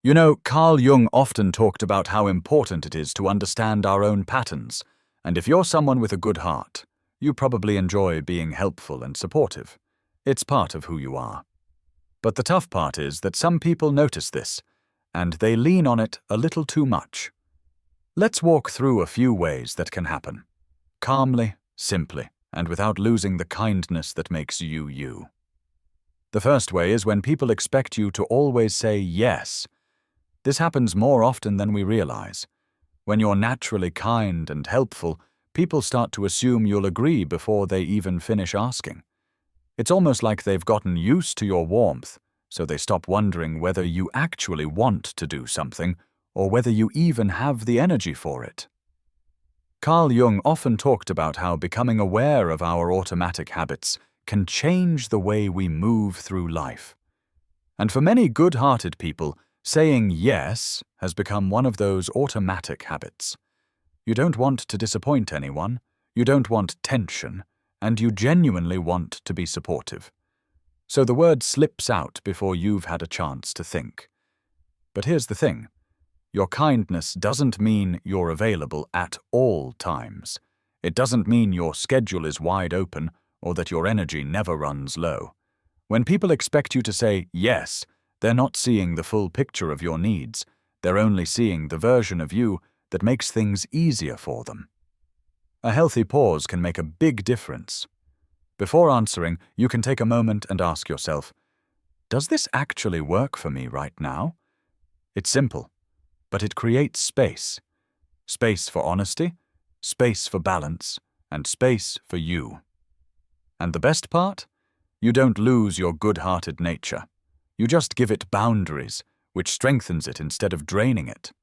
You know, Carl Jung often talked about how important it is to understand our own patterns, and if you're someone with a good heart, you probably enjoy being helpful and supportive. It's part of who you are. But the tough part is that some people notice this, and they lean on it a little too much. Let's walk through a few ways that can happen. Calmly, simply, and without losing the kindness that makes you you. The first way is when people expect you to always say yes. This happens more often than we realize. When you're naturally kind and helpful, people start to assume you'll agree before they even finish asking. It's almost like they've gotten used to your warmth, so they stop wondering whether you actually want to do something or whether you even have the energy for it. Carl Jung often talked about how becoming aware of our automatic habits can change the way we move through life. And for many good-hearted people, saying yes has become one of those automatic habits. You don't want to disappoint anyone, you don't want tension, and you genuinely want to be supportive. So the word slips out before you've had a chance to think. But here's the thing. Your kindness doesn't mean you're available at all times. It doesn't mean your schedule is wide open or that your energy never runs low. When people expect you to say yes, they're not seeing the full picture of your needs. They're only seeing the version of you that makes things easier for them. A healthy pause can make a big difference. Before answering, you can take a moment and ask yourself, does this actually work for me right now? It's simple, but it creates space. Space for honesty, space for balance, and space for you. And the best part? You don't lose your good-hearted nature. You just give it boundaries, which strengthens it instead of draining it.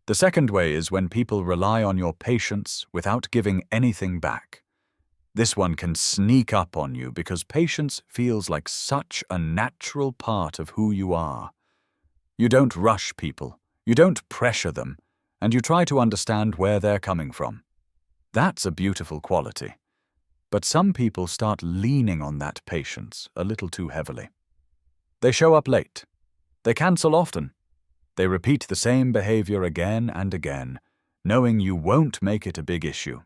The second way is when people rely on your patience without giving anything back. This one can sneak up on you because patience feels like such a natural part of who you are. You don't rush people, you don't pressure them, and you try to understand where they're coming from. That's a beautiful quality. But some people start leaning on that patience a little too heavily. They show up late. They cancel often. They repeat the same behavior again and again, knowing you won't make it a big issue.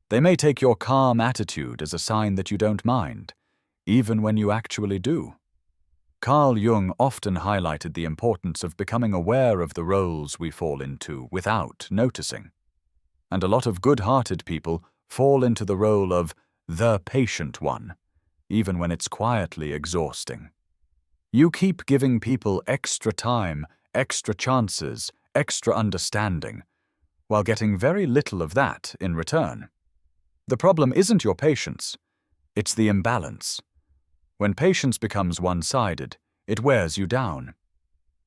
They may take your calm attitude as a sign that you don't mind, even when you actually do. Carl Jung often highlighted the importance of becoming aware of the roles we fall into without noticing. And a lot of good-hearted people fall into the role of the patient one, even when it's quietly exhausting. You keep giving people extra time, extra chances, extra understanding, while getting very little of that in return. The problem isn't your patience, it's the imbalance. When patience becomes one-sided, it wears you down.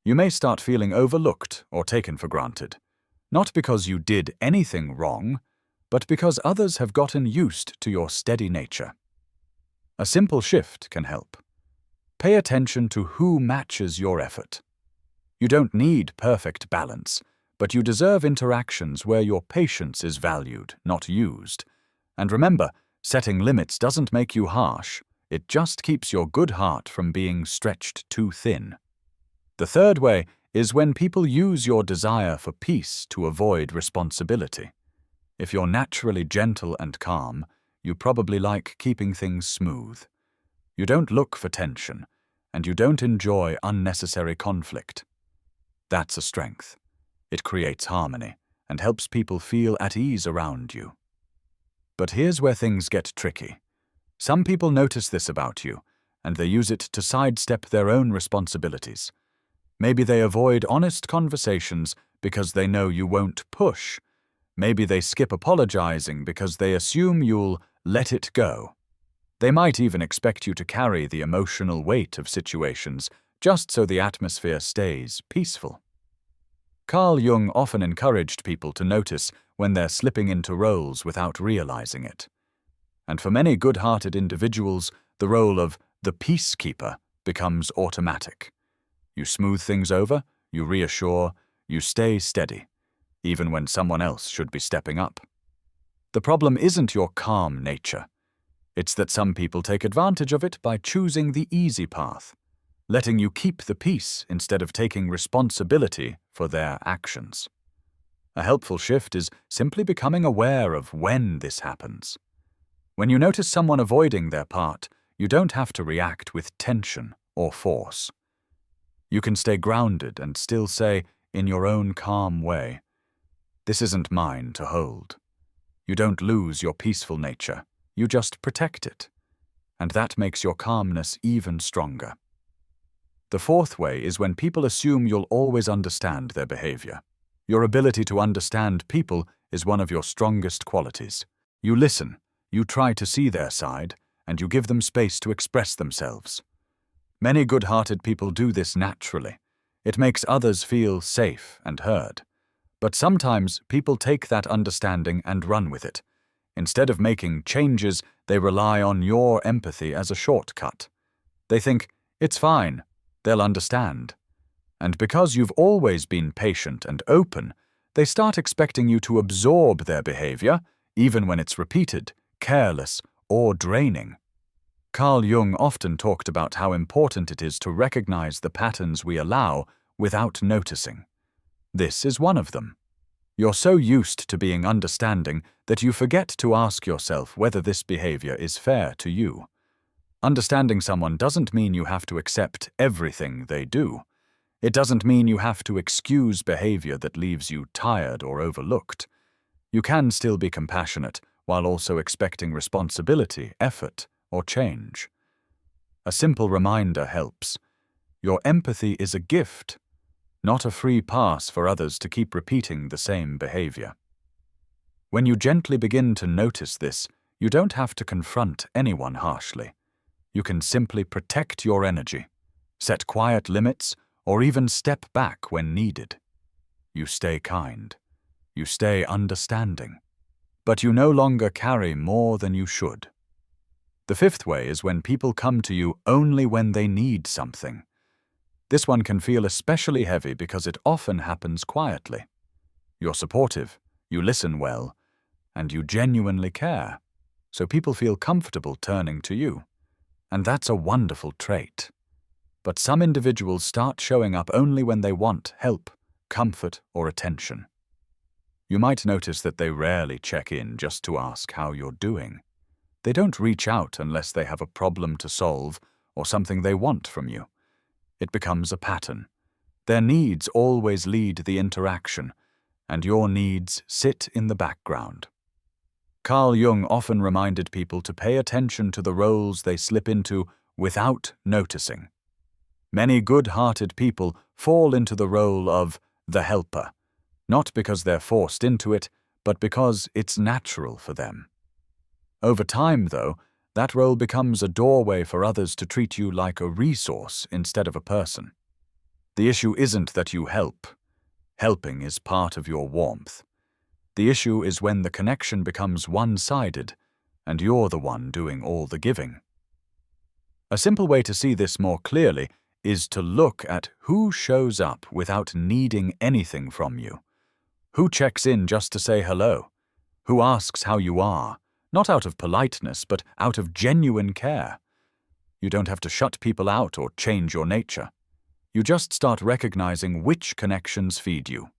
You may start feeling overlooked or taken for granted, not because you did anything wrong, but because others have gotten used to your steady nature. A simple shift can help. Pay attention to who matches your effort. You don't need perfect balance, but you deserve interactions where your patience is valued, not used. And remember, setting limits doesn't make you harsh, it just keeps your good heart from being stretched too thin. The third way is when people use your desire for peace to avoid responsibility. If you're naturally gentle and calm, you probably like keeping things smooth. You don't look for tension, and you don't enjoy unnecessary conflict. That's a strength. It creates harmony and helps people feel at ease around you. But here's where things get tricky. Some people notice this about you, and they use it to sidestep their own responsibilities. Maybe they avoid honest conversations because they know you won't push. Maybe they skip apologizing because they assume you'll let it go. They might even expect you to carry the emotional weight of situations just so the atmosphere stays peaceful. Carl Jung often encouraged people to notice when they're slipping into roles without realizing it. And for many good-hearted individuals, the role of the peacekeeper becomes automatic. You smooth things over, you reassure, you stay steady, even when someone else should be stepping up. The problem isn't your calm nature. It's that some people take advantage of it by choosing the easy path. letting you keep the peace instead of taking responsibility for their actions. A helpful shift is simply becoming aware of when this happens. When you notice someone avoiding their part, you don't have to react with tension or force. You can stay grounded and still say, in your own calm way, "This isn't mine to hold." You don't lose your peaceful nature, you just protect it. And that makes your calmness even stronger. The fourth way is when people assume you'll always understand their behavior. Your ability to understand people is one of your strongest qualities. You listen, you try to see their side, and you give them space to express themselves. Many good-hearted people do this naturally. It makes others feel safe and heard. But sometimes people take that understanding and run with it. Instead of making changes, they rely on your empathy as a shortcut. They think, it's fine, they'll understand. And because you've always been patient and open, they start expecting you to absorb their behavior, even when it's repeated, careless, or draining. Carl Jung often talked about how important it is to recognize the patterns we allow without noticing. This is one of them. You're so used to being understanding that you forget to ask yourself whether this behavior is fair to you. Understanding someone doesn't mean you have to accept everything they do. It doesn't mean you have to excuse behavior that leaves you tired or overlooked. You can still be compassionate while also expecting responsibility, effort, or change. A simple reminder helps. Your empathy is a gift, not a free pass for others to keep repeating the same behavior. When you gently begin to notice this, you don't have to confront anyone harshly. You can simply protect your energy, set quiet limits, or even step back when needed. You stay kind. You stay understanding. But you no longer carry more than you should. The fifth way is when people come to you only when they need something. This one can feel especially heavy because it often happens quietly. You're supportive, you listen well, and you genuinely care, so people feel comfortable turning to you. And that's a wonderful trait. But some individuals start showing up only when they want help, comfort, or attention. You might notice that they rarely check in just to ask how you're doing. They don't reach out unless they have a problem to solve or something they want from you. It becomes a pattern. Their needs always lead the interaction, and your needs sit in the background. Carl Jung often reminded people to pay attention to the roles they slip into without noticing. Many good-hearted people fall into the role of the helper, not because they're forced into it, but because it's natural for them. Over time, though, that role becomes a doorway for others to treat you like a resource instead of a person. The issue isn't that you help. Helping is part of your warmth. The issue is when the connection becomes one-sided, and you're the one doing all the giving. A simple way to see this more clearly is to look at who shows up without needing anything from you. Who checks in just to say hello? Who asks how you are? Not out of politeness, but out of genuine care. You don't have to shut people out or change your nature. You just start recognizing which connections feed you,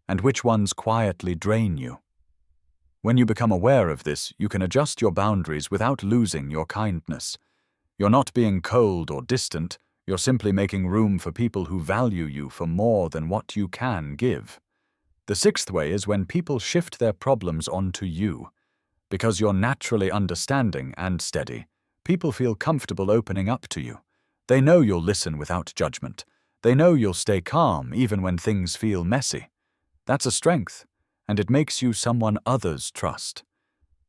and which ones quietly drain you. When you become aware of this, you can adjust your boundaries without losing your kindness. You're not being cold or distant, you're simply making room for people who value you for more than what you can give. The sixth way is when people shift their problems onto you. Because you're naturally understanding and steady, people feel comfortable opening up to you. They know you'll listen without judgment. They know you'll stay calm even when things feel messy. That's a strength, and it makes you someone others trust.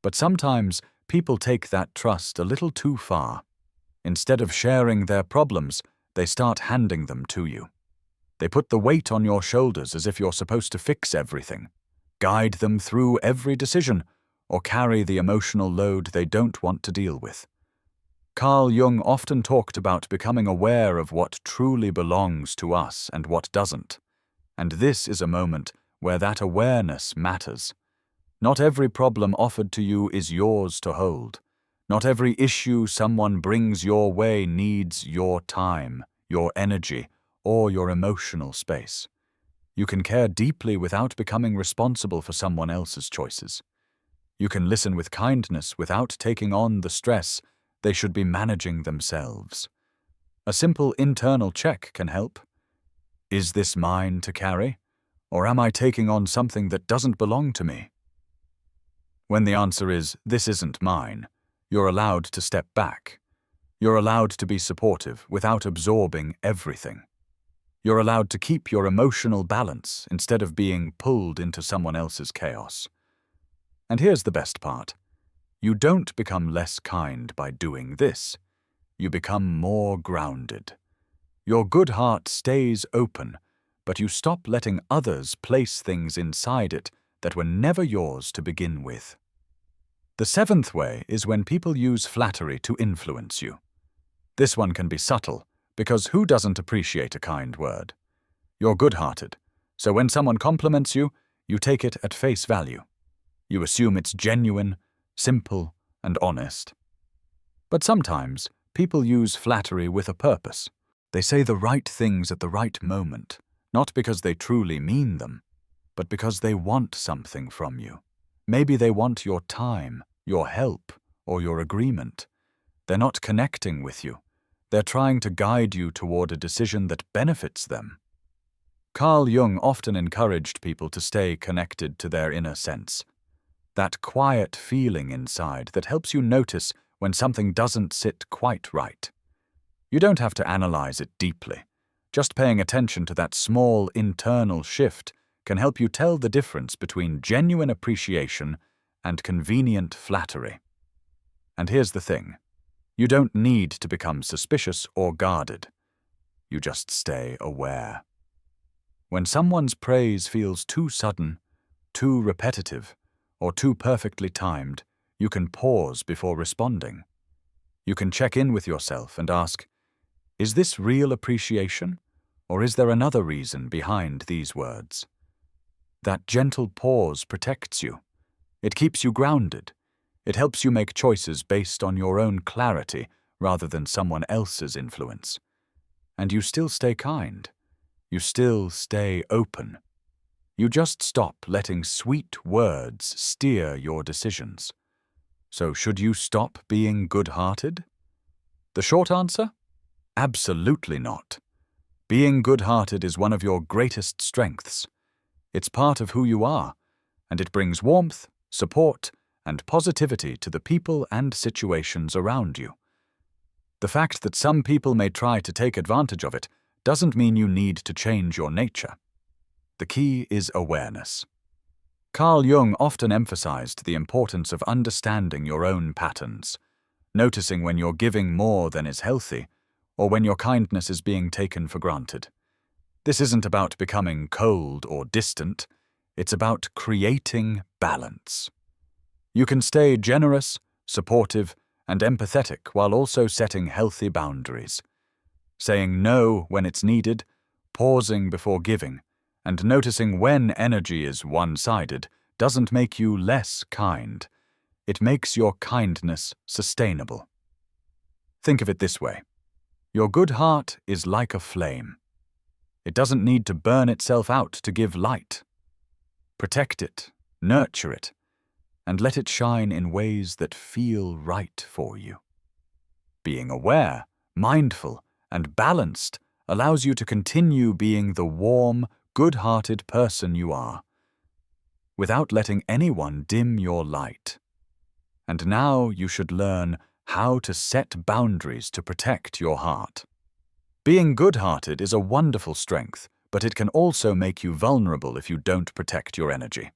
But sometimes people take that trust a little too far. Instead of sharing their problems, they start handing them to you. They put the weight on your shoulders as if you're supposed to fix everything, guide them through every decision, or carry the emotional load they don't want to deal with. Carl Jung often talked about becoming aware of what truly belongs to us and what doesn't. And this is a moment where that awareness matters. Not every problem offered to you is yours to hold. Not every issue someone brings your way needs your time, your energy, or your emotional space. You can care deeply without becoming responsible for someone else's choices. You can listen with kindness without taking on the stress they should be managing themselves. A simple internal check can help. Is this mine to carry? Or am I taking on something that doesn't belong to me? When the answer is, this isn't mine, you're allowed to step back. You're allowed to be supportive without absorbing everything. You're allowed to keep your emotional balance instead of being pulled into someone else's chaos. And here's the best part. You don't become less kind by doing this. You become more grounded. Your good heart stays open, but you stop letting others place things inside it that were never yours to begin with. The seventh way is when people use flattery to influence you. This one can be subtle, because who doesn't appreciate a kind word? You're good-hearted, so when someone compliments you, you take it at face value. You assume it's genuine, simple, and honest. But sometimes, people use flattery with a purpose. They say the right things at the right moment, not because they truly mean them, but because they want something from you. Maybe they want your time, your help, or your agreement. They're not connecting with you. They're trying to guide you toward a decision that benefits them. Carl Jung often encouraged people to stay connected to their inner sense. That quiet feeling inside that helps you notice when something doesn't sit quite right. You don't have to analyze it deeply. Just paying attention to that small internal shift can help you tell the difference between genuine appreciation and convenient flattery. And here's the thing. You don't need to become suspicious or guarded. You just stay aware. When someone's praise feels too sudden, too repetitive, or too perfectly timed, you can pause before responding. You can check in with yourself and ask, is this real appreciation, or is there another reason behind these words? That gentle pause protects you. It keeps you grounded. It helps you make choices based on your own clarity rather than someone else's influence. And you still stay kind. You still stay open. You just stop letting sweet words steer your decisions. So should you stop being good-hearted? The short answer? Absolutely not. Being good-hearted is one of your greatest strengths. It's part of who you are, and it brings warmth, support, and positivity to the people and situations around you. The fact that some people may try to take advantage of it doesn't mean you need to change your nature. The key is awareness. Carl Jung often emphasized the importance of understanding your own patterns, noticing when you're giving more than is healthy, or when your kindness is being taken for granted. This isn't about becoming cold or distant, it's about creating balance. You can stay generous, supportive, and empathetic while also setting healthy boundaries. Saying no when it's needed, pausing before giving, and noticing when energy is one-sided doesn't make you less kind. It makes your kindness sustainable. Think of it this way. Your good heart is like a flame. It doesn't need to burn itself out to give light. Protect it, nurture it, and let it shine in ways that feel right for you. Being aware, mindful, and balanced allows you to continue being the warm, good-hearted person you are, without letting anyone dim your light. And now you should learn how to set boundaries to protect your heart. Being good-hearted is a wonderful strength, but it can also make you vulnerable if you don't protect your energy.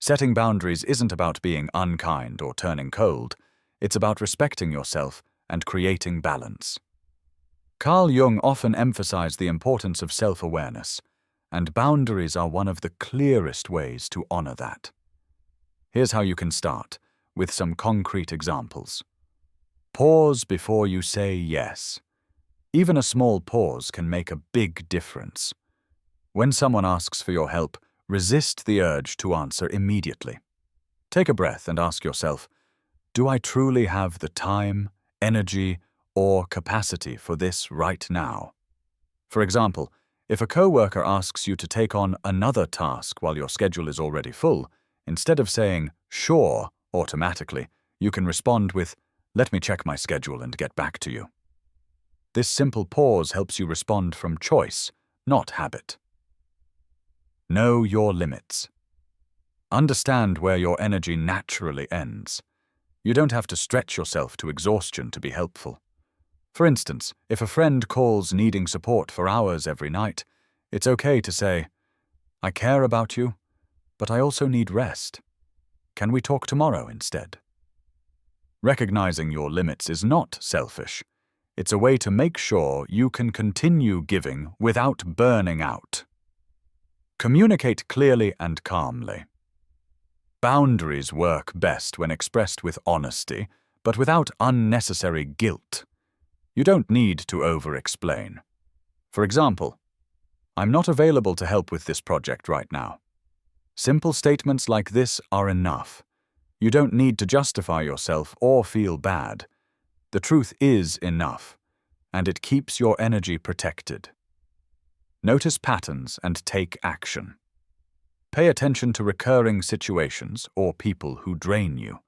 Setting boundaries isn't about being unkind or turning cold. It's about respecting yourself and creating balance. Carl Jung often emphasized the importance of self-awareness, and boundaries are one of the clearest ways to honor that. Here's how you can start, with some concrete examples. Pause before you say yes. Even a small pause can make a big difference. When someone asks for your help, resist the urge to answer immediately. Take a breath and ask yourself, do I truly have the time, energy, or capacity for this right now? For example, if a coworker asks you to take on another task while your schedule is already full, instead of saying, "sure," automatically, you can respond with, "let me check my schedule and get back to you." This simple pause helps you respond from choice, not habit. Know your limits. Understand where your energy naturally ends. You don't have to stretch yourself to exhaustion to be helpful. For instance, if a friend calls needing support for hours every night, it's okay to say, "I care about you, but I also need rest. Can we talk tomorrow instead?" Recognizing your limits is not selfish. It's a way to make sure you can continue giving without burning out. Communicate clearly and calmly. Boundaries work best when expressed with honesty, but without unnecessary guilt. You don't need to over-explain. For example, "I'm not available to help with this project right now." Simple statements like this are enough. You don't need to justify yourself or feel bad. The truth is enough, and it keeps your energy protected. Notice patterns and take action. Pay attention to recurring situations or people who drain you.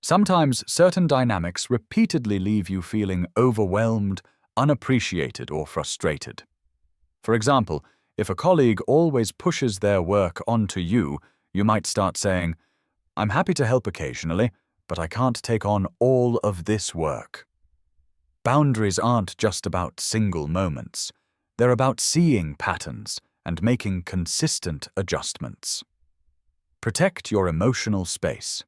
Sometimes certain dynamics repeatedly leave you feeling overwhelmed, unappreciated, or frustrated. For example, if a colleague always pushes their work onto you, you might start saying, "I'm happy to help occasionally, but I can't take on all of this work." Boundaries aren't just about single moments. They're about seeing patterns and making consistent adjustments. Protect your emotional space.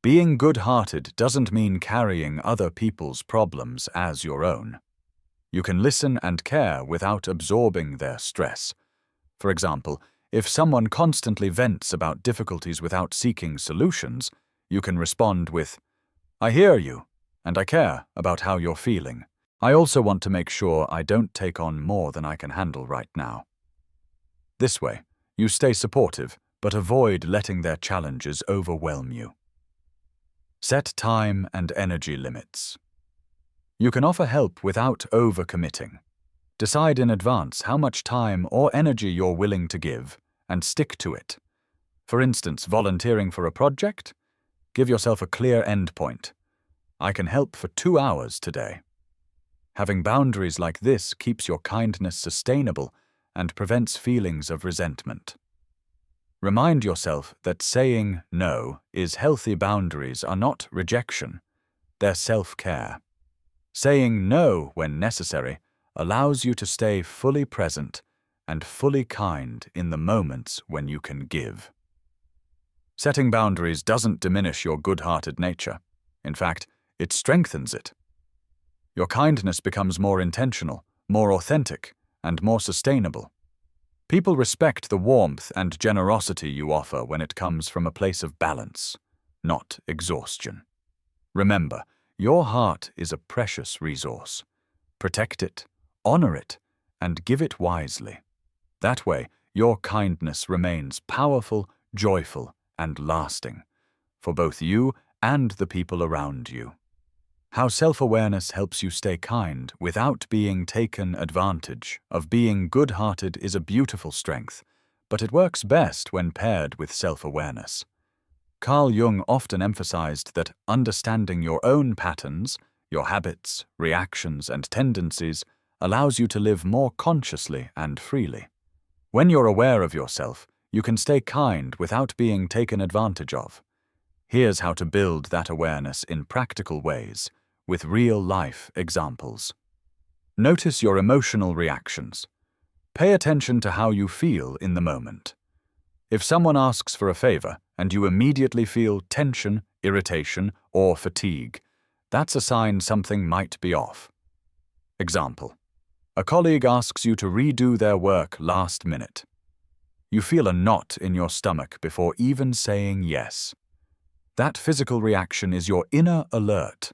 Being good-hearted doesn't mean carrying other people's problems as your own. You can listen and care without absorbing their stress. For example, if someone constantly vents about difficulties without seeking solutions, you can respond with, "I hear you, and I care about how you're feeling. I also want to make sure I don't take on more than I can handle right now." This way, you stay supportive, but avoid letting their challenges overwhelm you. Set time and energy limits. You can offer help without overcommitting. Decide in advance how much time or energy you're willing to give, and stick to it. For instance, volunteering for a project? Give yourself a clear endpoint. "I can help for 2 hours today." Having boundaries like this keeps your kindness sustainable and prevents feelings of resentment. Remind yourself that saying no is healthy. Boundaries are not rejection, they're self-care. Saying no when necessary allows you to stay fully present and fully kind in the moments when you can give. Setting boundaries doesn't diminish your good-hearted nature. In fact, it strengthens it. Your kindness becomes more intentional, more authentic, and more sustainable. People respect the warmth and generosity you offer when it comes from a place of balance, not exhaustion. Remember, your heart is a precious resource. Protect it, honor it, and give it wisely. That way, your kindness remains powerful, joyful, and lasting, for both you and the people around you. How self-awareness helps you stay kind without being taken advantage of. Being good-hearted is a beautiful strength, but it works best when paired with self-awareness. Carl Jung often emphasized that understanding your own patterns, your habits, reactions, and tendencies allows you to live more consciously and freely. When you're aware of yourself, you can stay kind without being taken advantage of. Here's how to build that awareness in practical ways, with real-life examples. Notice your emotional reactions. Pay attention to how you feel in the moment. If someone asks for a favor and you immediately feel tension, irritation, or fatigue, that's a sign something might be off. Example: a colleague asks you to redo their work last minute. You feel a knot in your stomach before even saying yes. That physical reaction is your inner alert.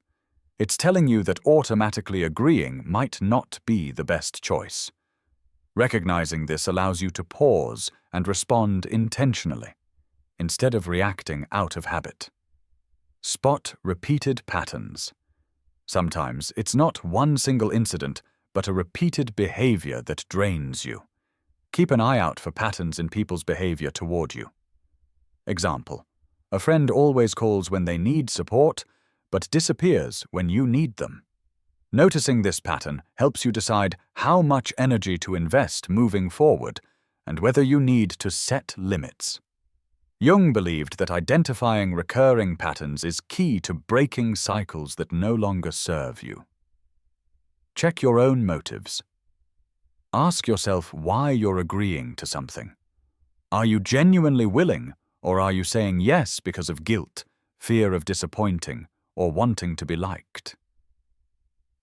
It's telling you that automatically agreeing might not be the best choice. Recognizing this allows you to pause and respond intentionally, instead of reacting out of habit. Spot repeated patterns. Sometimes it's not one single incident, but a repeated behavior that drains you. Keep an eye out for patterns in people's behavior toward you. Example: a friend always calls when they need support, but disappears when you need them. Noticing this pattern helps you decide how much energy to invest moving forward and whether you need to set limits. Jung believed that identifying recurring patterns is key to breaking cycles that no longer serve you. Check your own motives. Ask yourself why you're agreeing to something. Are you genuinely willing, or are you saying yes because of guilt, fear of disappointing, or wanting to be liked?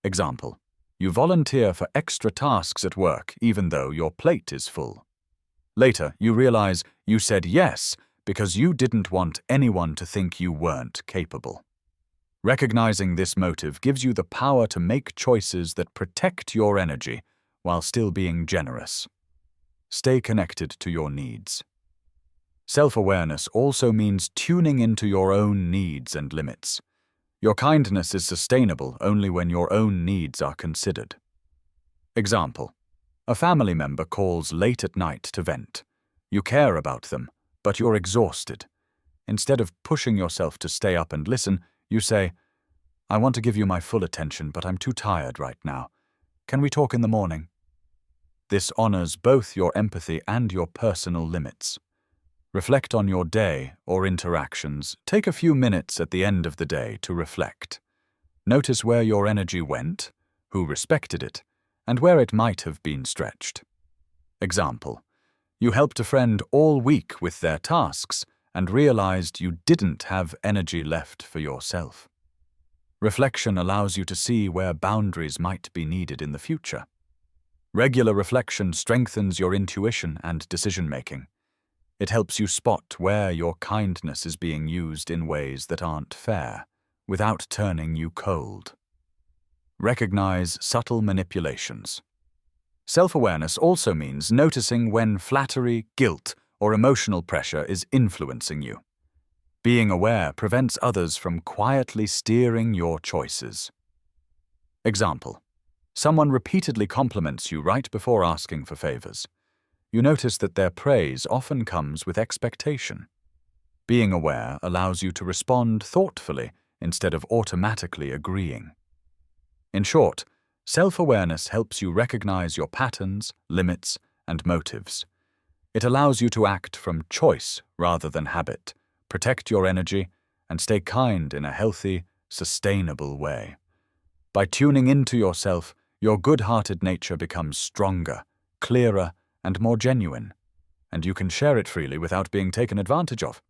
Example: you volunteer for extra tasks at work even though your plate is full. Later, you realize you said yes because you didn't want anyone to think you weren't capable. Recognizing this motive gives you the power to make choices that protect your energy while still being generous. Stay connected to your needs. Self-awareness also means tuning into your own needs and limits. Your kindness is sustainable only when your own needs are considered. Example: a family member calls late at night to vent. You care about them, but you're exhausted. Instead of pushing yourself to stay up and listen, you say, "I want to give you my full attention, but I'm too tired right now. Can we talk in the morning?" This honors both your empathy and your personal limits. Reflect on your day or interactions. Take a few minutes at the end of the day to reflect. Notice where your energy went, who respected it, and where it might have been stretched. Example: you helped a friend all week with their tasks and realized you didn't have energy left for yourself. Reflection allows you to see where boundaries might be needed in the future. Regular reflection strengthens your intuition and decision-making. It helps you spot where your kindness is being used in ways that aren't fair, without turning you cold. Recognize subtle manipulations. Self-awareness also means noticing when flattery, guilt, or emotional pressure is influencing you. Being aware prevents others from quietly steering your choices. Example: someone repeatedly compliments you right before asking for favors. You notice that their praise often comes with expectation. Being aware allows you to respond thoughtfully instead of automatically agreeing. In short, self-awareness helps you recognize your patterns, limits, and motives. It allows you to act from choice rather than habit, protect your energy, and stay kind in a healthy, sustainable way. By tuning into yourself, your good-hearted nature becomes stronger, clearer, and more genuine, and you can share it freely without being taken advantage of.